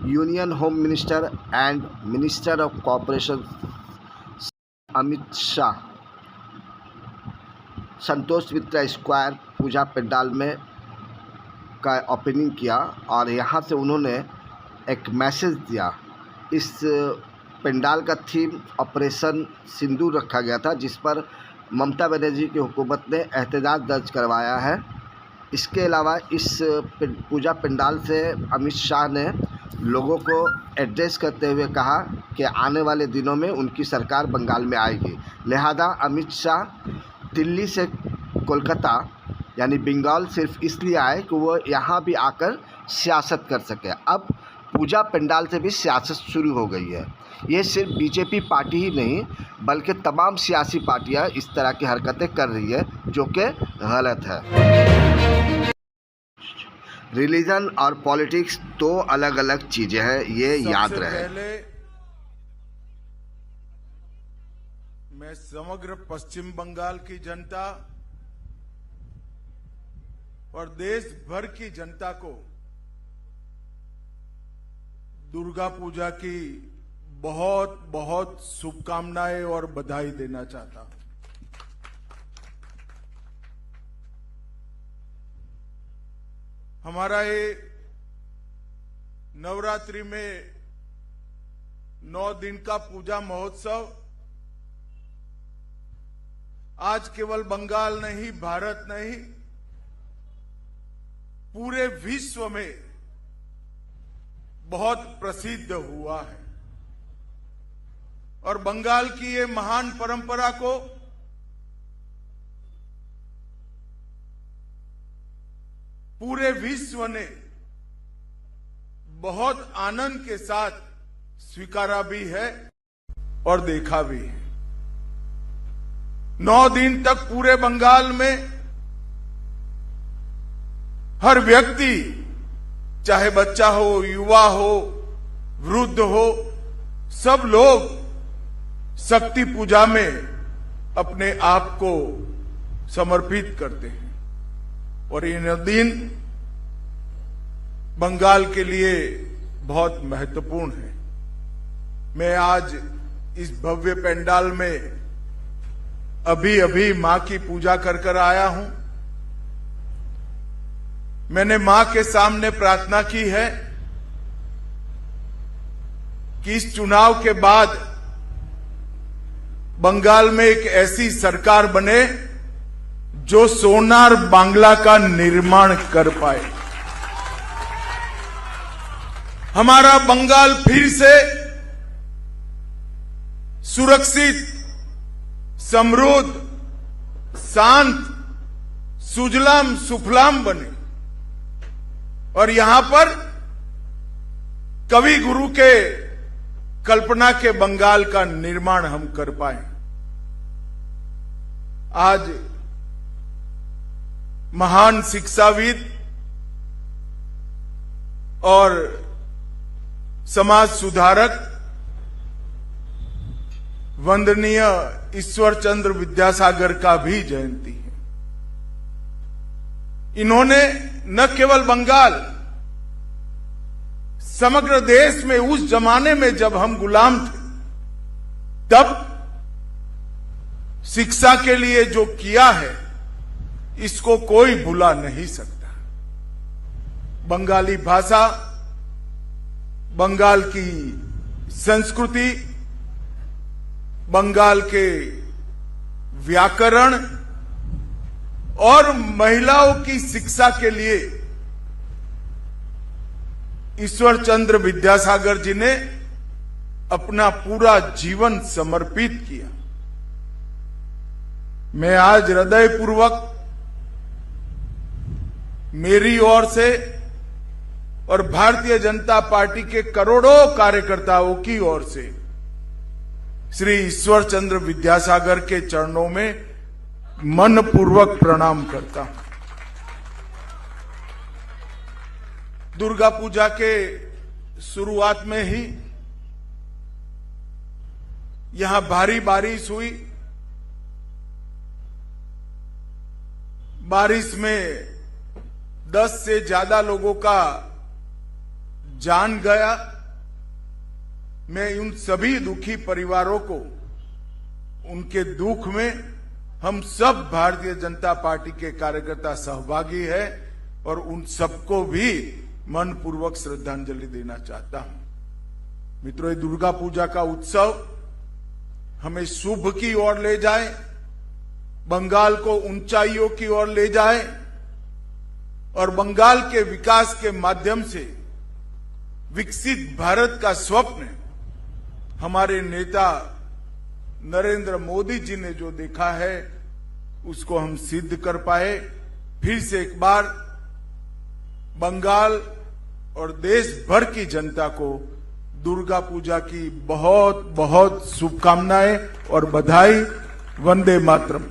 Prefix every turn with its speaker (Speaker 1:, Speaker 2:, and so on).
Speaker 1: Union home minister and minister of corporation Amit Shah Santosh Mitra square puja pandal में का opening किया और यहाँ से उन्होंने एक मैसेज दिया। इस पंडाल का थीम ऑपरेशन सिंदूर रखा गया था, जिस पर ममता बनर्जी की हुकूमत ने एहतजाज दर्ज करवाया है। इसके अलावा इस पूजा पंडाल से अमित शाह ने लोगों को एड्रेस करते हुए कहा कि आने वाले दिनों में उनकी सरकार बंगाल में आएगी, लिहाजा अमित शाह दिल्ली से कोलकाता यानी बंगाल सिर्फ इसलिए आए कि वो यहाँ भी आकर सियासत कर सके। अब पूजा पंडाल से भी सियासत शुरू हो गई है। ये सिर्फ बीजेपी पार्टी ही नहीं बल्कि तमाम सियासी पार्टियां इस तरह की हरकतें कर रही है, जो कि गलत है। रिलीजन और पॉलिटिक्स दो अलग अलग चीज़ें हैं, ये याद रहे।
Speaker 2: पहले मैं समग्र पश्चिम बंगाल की जनता और देश भर की जनता को दुर्गा पूजा की बहुत बहुत शुभकामनाएं और बधाई देना चाहता हूं। हमारा ये नवरात्रि में 9 दिन का पूजा महोत्सव आज केवल बंगाल नहीं, भारत नहीं, पूरे विश्व में बहुत प्रसिद्ध हुआ है और बंगाल की ये महान परंपरा को पूरे विश्व ने बहुत आनंद के साथ स्वीकारा भी है और देखा भी है। 9 दिन तक पूरे बंगाल में हर व्यक्ति, चाहे बच्चा हो, युवा हो, वृद्ध हो, सब लोग शक्ति पूजा में अपने आप को समर्पित करते हैं और ये दिन बंगाल के लिए बहुत महत्वपूर्ण है। मैं आज इस भव्य पंडाल में अभी मां की पूजा कर आया हूं। मैंने मां के सामने प्रार्थना की है कि इस चुनाव के बाद बंगाल में एक ऐसी सरकार बने जो सोनार बांग्ला का निर्माण कर पाए। हमारा बंगाल फिर से सुरक्षित, समृद्ध, शांत, सुजलाम सुफलाम बने और यहां पर कवि गुरु के कल्पना के बंगाल का निर्माण हम कर पाए। आज महान शिक्षाविद और समाज सुधारक वंदनीय ईश्वर चंद्र विद्यासागर का भी जयंती है। इन्होंने न केवल बंगाल, समग्र देश में उस जमाने में जब हम गुलाम थे तब शिक्षा के लिए जो किया है इसको कोई भुला नहीं सकता। बंगाली भाषा, बंगाल की संस्कृति, बंगाल के व्याकरण और महिलाओं की शिक्षा के लिए ईश्वर चंद्र विद्यासागर जी ने अपना पूरा जीवन समर्पित किया। मैं आज हृदयपूर्वक मेरी ओर से और भारतीय जनता पार्टी के करोड़ों कार्यकर्ताओं की ओर से श्री ईश्वर चंद्र विद्यासागर के चरणों में मनपूर्वक प्रणाम करता हूं। दुर्गा पूजा के शुरुआत में ही यहां भारी बारिश हुई। बारिश में 10 से ज्यादा लोगों का जान गया। मैं उन सभी दुखी परिवारों को, उनके दुख में हम सब भारतीय जनता पार्टी के कार्यकर्ता सहभागी है और उन सबको भी मनपूर्वक श्रद्धांजलि देना चाहता हूं। मित्रों, ये दुर्गा पूजा का उत्सव हमें शुभ की ओर ले जाए, बंगाल को ऊंचाइयों की ओर ले जाए और बंगाल के विकास के माध्यम से विकसित भारत का स्वप्न हमारे नेता नरेंद्र मोदी जी ने जो देखा है उसको हम सिद्ध कर पाए। फिर से एक बार बंगाल और देश भर की जनता को दुर्गा पूजा की बहुत बहुत शुभकामनाएं और बधाई। वंदे मातरम।